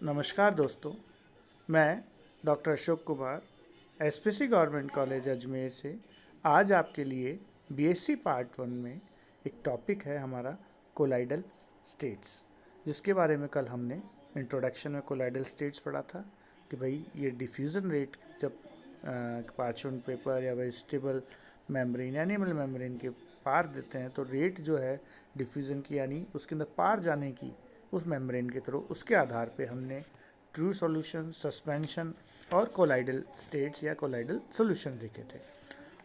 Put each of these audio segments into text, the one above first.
नमस्कार दोस्तों, मैं doctor Ashok Kumar SPC government college Ajmer से आज आपके लिए बीएससी पार्ट 1 में एक टॉपिक है हमारा कोलाइडल स्टेट्स, जिसके बारे में कल हमने इंट्रोडक्शन में कोलाइडल स्टेट्स पढ़ा था कि भाई ये डिफ्यूज़न रेट जब पार्चमेंट पेपर या वेजिटेबल मेम्ब्रेन या एनिमल मेम्ब्रेन के पार देते हैं तो रेट जो है डिफ्यूज़न की यानी उसके अंदर पार जाने की उस मेम्ब्रेन के थ्रू उसके आधार पे हमने ट्रू सॉल्यूशन, सस्पेंशन और कोलाइडल स्टेट्स या कोलाइडल सॉल्यूशन देखे थे।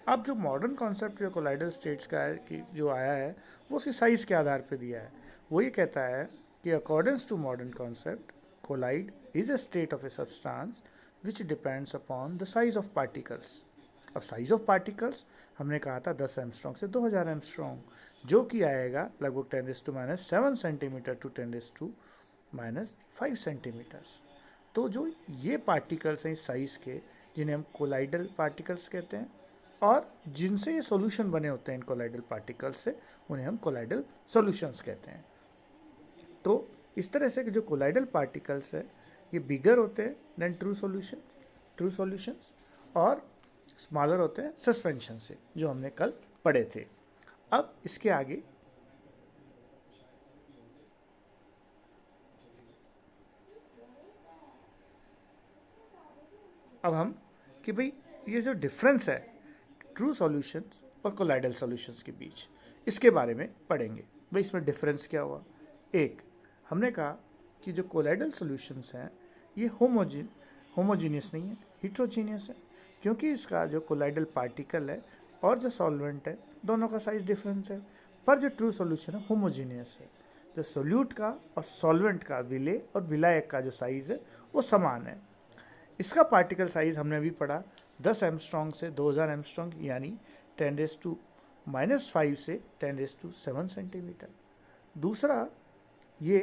अब जो मॉडर्न कॉन्सेप्ट जो कोलाइडल स्टेट्स का है कि जो आया है वो उसकी साइज़ के आधार पे दिया है। वो ये कहता है कि according to modern concept colloid is a state of a substance which depends upon the size of particles. अब साइज ऑफ पार्टिकल्स हमने कहा था 10 एमस्ट्रॉन्ग से 2000 एमस्ट्रॉन्ग, जो कि आएगा लगभग 10⁻⁻⁷ सेंटीमीटर टू 10⁻⁻5 सेंटीमीटर्स। तो जो ये पार्टिकल्स हैं इस साइज़ के, जिन्हें हम कोलाइडल पार्टिकल्स कहते हैं, और जिनसे ये सॉल्यूशन बने होते हैं इन कोलाइडल पार्टिकल्स से, उन्हें हम कोलाइडल सॉल्यूशंस कहते हैं। तो इस तरह से जो कोलाइडल पार्टिकल्स है ये बिगर होते हैं देन ट्रू सॉल्यूशंस और स्मॉलर होते हैं सस्पेंशन से, जो हमने कल पढ़े थे। अब इसके आगे अब हम कि भाई ये जो डिफरेंस है ट्रू सॉल्यूशंस और कोलाइडल सॉल्यूशंस के बीच, इसके बारे में पढ़ेंगे। भाई इसमें डिफरेंस क्या हुआ। एक, हमने कहा कि जो कोलाइडल सॉल्यूशंस हैं ये होमोजीनियस नहीं है, हिट्रोजीनियस है, क्योंकि इसका जो कोलाइडल पार्टिकल है और जो सॉल्वेंट है दोनों का साइज डिफरेंस है। पर जो ट्रू सॉल्यूशन है होमोजीनियस है, जो सोल्यूट का और सॉल्वेंट का विलेय और विलायक का जो साइज़ है वो समान है। इसका पार्टिकल साइज़ हमने अभी पढ़ा 10 एमस्ट्रॉन्ग से 2000 एमस्ट्रॉन्ग यानी 10⁻⁵ से 10⁻⁷ सेंटीमीटर। दूसरा ये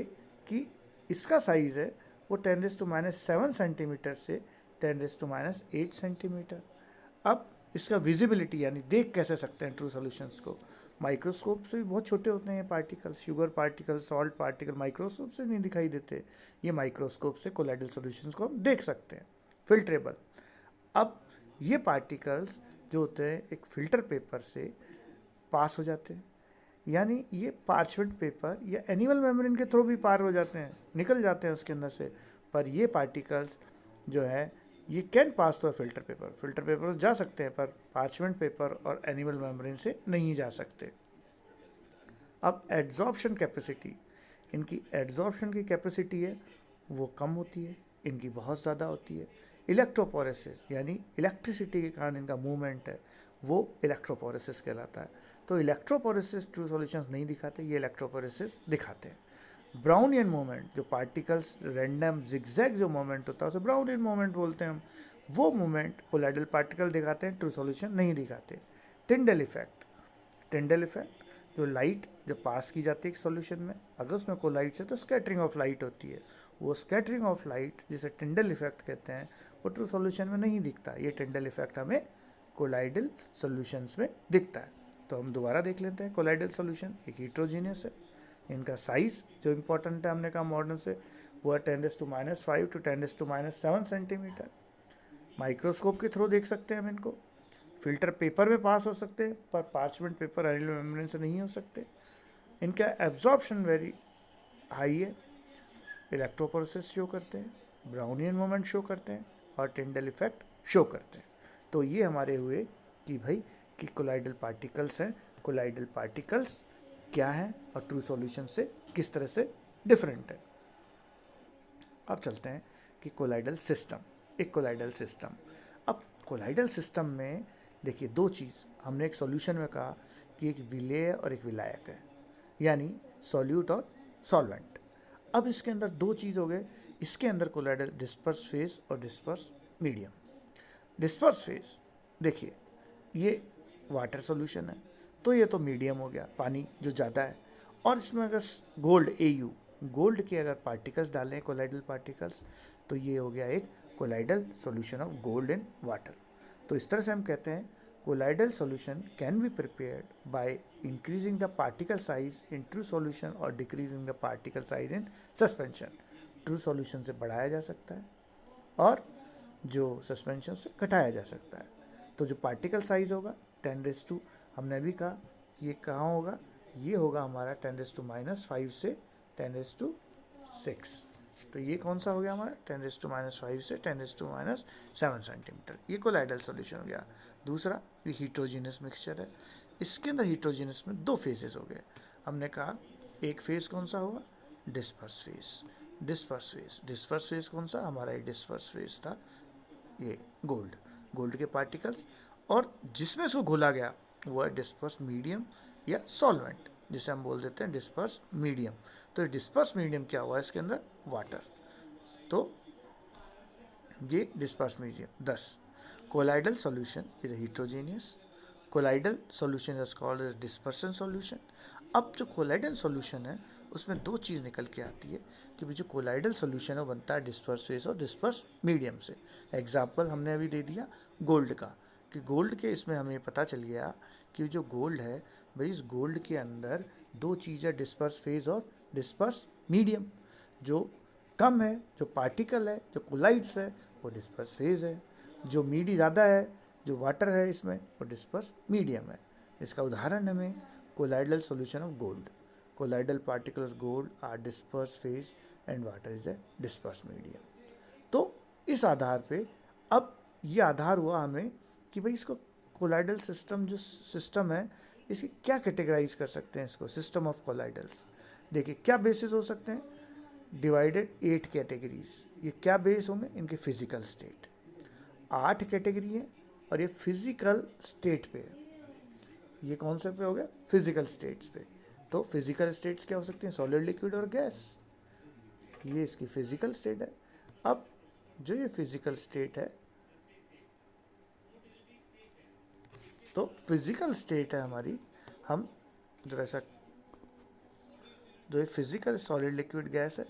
कि इसका साइज़ है वो 10⁻⁷ सेंटीमीटर से 10⁻⁸ सेंटीमीटर। अब इसका विजिबिलिटी यानी देख कैसे सकते हैं ट्रू सॉल्यूशंस को, माइक्रोस्कोप से भी बहुत छोटे होते हैं ये particle, sugar particle, salt particle microscope से नहीं दिखाई देते, ये माइक्रोस्कोप से कोलाइडल सॉल्यूशंस को हम देख सकते हैं, फिल्ट्रेबल। अब ये पार्टिकल्स जो होते हैं एक फ़िल्टर पेपर से पास हो जाते हैं, यानी ये पार्चमेंट पेपर या एनिमल मेम्ब्रेन के थ्रू भी पार हो जाते हैं, निकल जाते हैं उसके अंदर से। पर ये पार्टिकल्स जो है ये can pass through filter paper जा सकते हैं, पर पार्चमेंट पेपर और एनिमल मेम्ब्रेन से नहीं जा सकते। अब एड्जॉर्प्शन कैपेसिटी, इनकी एड्जॉर्प्शन की कैपेसिटी है वो कम होती है, इनकी बहुत ज़्यादा होती है। इलेक्ट्रोपोरेसिस यानी इलेक्ट्रिसिटी के कारण इनका मूवमेंट है वो इलेक्ट्रोपोरेसिस कहलाता है। तो इलेक्ट्रोपोरेसिस ट्रू सॉल्यूशंस नहीं दिखाते, ये इलेक्ट्रोपोरेसिस दिखाते हैं। ब्राउनियन मोमेंट, जो पार्टिकल्स रैंडम जिगजैग जो मोमेंट होता है उसे ब्राउनियन मोमेंट बोलते हैं हम, वो मोमेंट कोलाइडल पार्टिकल दिखाते हैं, ट्रू सॉल्यूशन नहीं दिखाते। टिंडल इफेक्ट जो लाइट जब पास की जाती है एक सॉल्यूशन में, अगर उसमें कोलाइड से तो स्कैटरिंग ऑफ लाइट होती है, वो स्कैटरिंग ऑफ लाइट जिसे टिंडल इफेक्ट कहते हैं वो ट्रू सॉल्यूशन में नहीं दिखता। ये टिंडल इफेक्ट हमें कोलाइडल सॉल्यूशंस में दिखता है। तो हम दोबारा देख लेते हैं। कोलाइडल सॉल्यूशन एक हिट्रोजीनियस है, इनका साइज़ जो इम्पोर्टेंट है हमने कहा मॉडर्न से वो है 10⁻⁵ टू 10⁻⁷ सेंटीमीटर। माइक्रोस्कोप के थ्रू देख सकते हैं हम इनको, फिल्टर पेपर में पास हो सकते हैं पर पार्चमेंट पेपर एनिमल मेम्ब्रेन से नहीं हो सकते। इनका एब्जॉर्प्शन वेरी हाई है, इलेक्ट्रोपोरेसिस शो करते हैं, ब्राउनियन मोमेंट शो करते हैं और टिंडल इफेक्ट शो करते हैं। तो ये हमारे हुए कि भाई कि कोलाइडल पार्टिकल्स हैं, कोलाइडल पार्टिकल्स क्या है और ट्रू सॉल्यूशन से किस तरह से डिफरेंट है। अब चलते हैं कि कोलाइडल सिस्टम, एक कोलाइडल सिस्टम। अब कोलाइडल सिस्टम में देखिए दो चीज़ हमने एक सॉल्यूशन में कहा कि एक विलेय और एक विलायक है, यानी सॉल्यूट और सॉल्वेंट। अब इसके अंदर दो चीज़ हो गए, इसके अंदर कोलाइडल डिस्पर्स फेज और डिस्पर्स मीडियम। डिस्पर्स फेज देखिए ये वाटर सॉल्यूशन है तो ये तो मीडियम हो गया, पानी जो ज़्यादा है, और इसमें अगर गोल्ड के अगर पार्टिकल्स डालें कोलाइडल पार्टिकल्स तो ये हो गया एक colloidal solution of gold in water. तो इस तरह से हम कहते हैं colloidal solution can be prepared by increasing the particle size in true solution और decreasing the particle size in suspension. True solution से बढ़ाया जा सकता है और जो सस्पेंशन से घटाया जा सकता है। तो जो पार्टिकल साइज होगा 10⁻, हमने अभी कहा कि ये कहाँ होगा, ये होगा हमारा 10⁻⁵ से 10⁻⁶। तो ये कौन सा हो गया हमारा 10⁻⁵ से 10⁻⁷ सेंटीमीटर। ये कोलाइडल सॉल्यूशन हो गया। दूसरा ये हीट्रोजीनियस मिक्सचर है। इसके अंदर हीट्रोजीनियस में दो फेजेस हो गए। हमने कहा एक फेज कौन सा होगा, डिस्पर्स फेज। डिस्पर्स फेज कौन सा, हमारा एक डिस्पर्स फेज था ये गोल्ड के पार्टिकल्स, और जिसमें इसको घोला गया वो है डिस्पर्स मीडियम या सॉल्वेंट, जिसे हम बोल देते हैं डिस्पर्स मीडियम। तो डिस्पर्स मीडियम क्या हुआ इसके अंदर, वाटर। तो ये disperse medium 10। Colloidal solution is heterogeneous. Colloidal solution is called as dispersion solution. अब जो कोलाइडल सॉल्यूशन है उसमें दो चीज़ निकल के आती है कि जो कोलाइडल सॉल्यूशन है वो बनता है डिस्पर्स फेज और डिस्पर्स मीडियम से। एग्जाम्पल हमने अभी दे दिया गोल्ड का, कि गोल्ड के इसमें हमें पता चल गया कि जो गोल्ड है भाई, इस गोल्ड के अंदर दो चीज़ें, डिस्पर्स फेज और डिस्पर्स मीडियम। जो कम है, जो पार्टिकल है, जो कोलाइड्स है, वो डिस्पर्स फेज है। जो मीडी ज़्यादा है, जो वाटर है इसमें, वो डिस्पर्स मीडियम है। इसका उदाहरण हमें colloidal solution of gold. Colloidal particles gold are disperse phase and water is a disperse medium. तो इस आधार पे अब ये आधार हुआ हमें कि भाई इसको कोलाइडल सिस्टम, जो सिस्टम है इसकी क्या कैटेगराइज कर सकते हैं इसको, सिस्टम ऑफ कोलाइडल्स। देखिए क्या बेसिस हो सकते हैं, डिवाइडेड 8 कैटेगरीज। ये क्या बेस होंगे, इनके फिजिकल स्टेट। 8 कैटेगरी है और ये फिजिकल स्टेट पे है। ये कौन से पे हो गया, फिजिकल स्टेट्स पे। तो फिजिकल स्टेट्स क्या हो सकती हैं, सॉलिड, लिक्विड और गैस। ये इसकी फिजिकल स्टेट है। अब जो ये फिजिकल स्टेट है, तो फिजिकल स्टेट है हमारी, हम जरा सा, जो ये फिजिकल सॉलिड, लिक्विड, गैस है।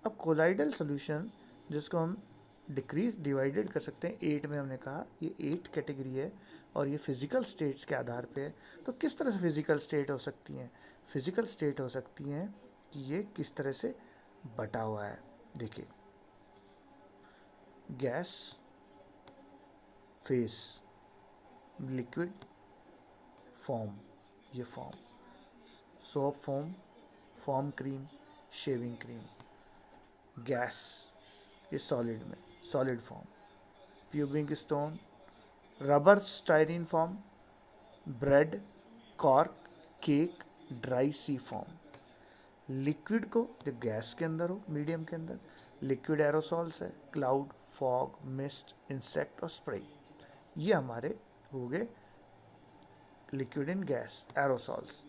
अब कोलाइडल सॉल्यूशन जिसको हम डिवाइडेड कर सकते हैं 8 में, हमने कहा ये 8 कैटेगरी है और ये फिजिकल स्टेट्स के आधार पे है। तो किस तरह से फिजिकल स्टेट हो सकती हैं, फिजिकल स्टेट हो सकती हैं कि ये किस तरह से बटा हुआ है। देखिए गैस फेस, लिक्विड फॉर्म, ये foam, soap foam, foam cream, shaving cream. Gas ये सॉलिड में, सॉलिड फॉर्म, प्यूबिंग stone, rubber styrene foam, bread, cork, cake, dry सी फॉर्म। लिक्विड को जो गैस के अंदर हो, मीडियम के अंदर, लिक्विड एरोसॉल्स है, क्लाउड, फॉग, मिस्ट, इंसेक्ट और स्प्रे। ये हमारे हो गए लिक्विड इन गैस, एरोसॉल्स।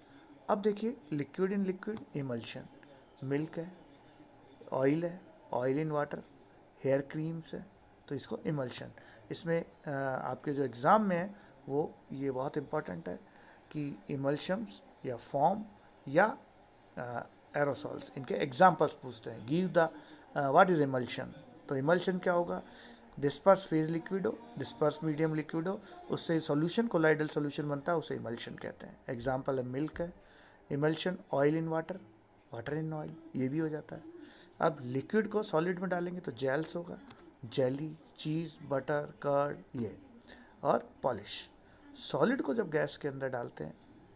अब देखिए liquid in liquid, emulsion, milk है, ऑयल है, oil in water, hair creams है, तो इसको इमल्शन। इसमें आपके जो एग्ज़ाम में है वो ये बहुत इम्पॉर्टेंट है कि इमल्शंस या फॉर्म या एरोसॉल्स, इनके एग्जाम्पल्स पूछते हैं। Give the what is emulsion. तो इमल्शन क्या होगा, डिस्पर्स फेज लिक्विड हो, डिस्पर्स मीडियम लिक्विड हो, उससे सॉल्यूशन कोलाइडल सॉल्यूशन बनता है, उसे इमल्शन कहते हैं। एग्जाम्पल है मिल्क है, emulsion oil in water, water in oil, ये भी हो जाता है। अब लिक्विड को सॉलिड में डालेंगे तो जेल्स होगा, जेली, चीज़, बटर, कर्ड, ये, और पॉलिश। सॉलिड को जब गैस के अंदर डालते हैं,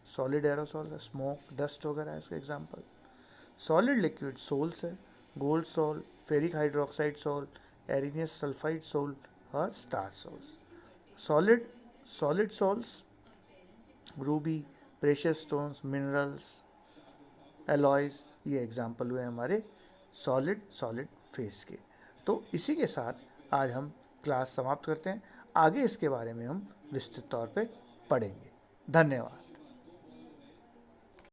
सॉलिड एरोसॉल है, स्मोक, डस्ट वगैरह है इसके एग्जाम्पल। सॉलिड लिक्विड सोल्स है, gold sol, ferric hydroxide sol, arsenious sulphide sol और starch sols. Solid sols ruby, precious stones, minerals, alloys, ये एग्जाम्पल हुए हमारे सॉलिड फेस के। तो इसी के साथ आज हम क्लास समाप्त करते हैं। आगे इसके बारे में हम विस्तृत तौर पे पढ़ेंगे। धन्यवाद।